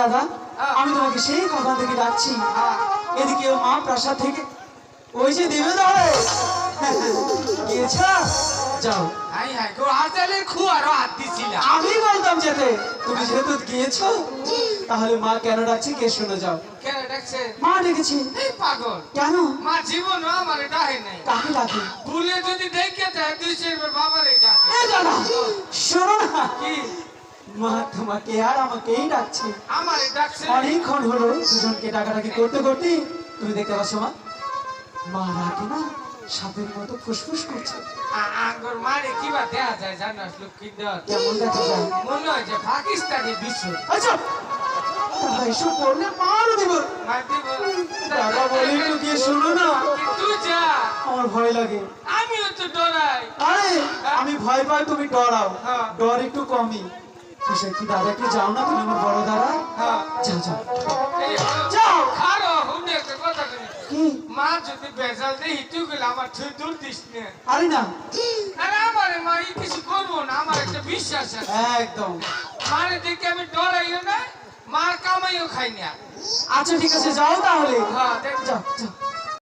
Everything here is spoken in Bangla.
দাদা আমি তোমাকে সেই কখন থেকে ডাকছি এদিকে মা প্রাসাদ থেকে ওই যে দেবে দাঁড়ে গিয়েছা যাও আমি বলতাম যেতে তুমি যেহেতু গিয়েছো তাহলে মা কেন ডাকছে কে শুনে যাও মা ডেকেছি পাগল কেন মা জীবন আমার ডাকে নাই কাকে ডাকে ভুলে যদি দেখে যায় দুই চারবার বাবারে ডাকে দাদা শোনো না কি মা তোমাকে আর আমাকেই ডাকছে আমারে ডাকছে অনেকক্ষণ হলো দুজনকে ডাকাডাকি করতে করতে তুমি দেখতে পাচ্ছ মা মা ডাকে না সাপের মতো ফুসফুস করছে আঙ্গুর মারে কিবা দেয়া যায় জানাস লক্ষ্মীন্দর কেমন দেখা যায় মনে হয় যে পাকিস্তানি বিশ্ব আচ্ছা দাদা এসব করলে মারও দিব দাদা বলি একটু গিয়ে শোনো না তুই যা আমার ভয় লাগে আমিও তো ডরাই আরে আমি ভয় পাই তুমি ডরাও ডর একটু কমই সে কি দাদা একটু যাও না তুমি আমার বড় দাদা যাও যাও যাও খারো হুনে একটা কথা কই কি মা যদি বেজাল দেই তুই গেলে আমার তুই দূর দিস না আরে না আরে আমারে মা কিছু করবো না আমার একটা বিশ্বাস আছে একদম মারে দেখে আমি ডরাইও না মার কামাইও খাই না আচ্ছা ঠিক আছে যাও তাহলে হ্যাঁ দেখ যাও যাও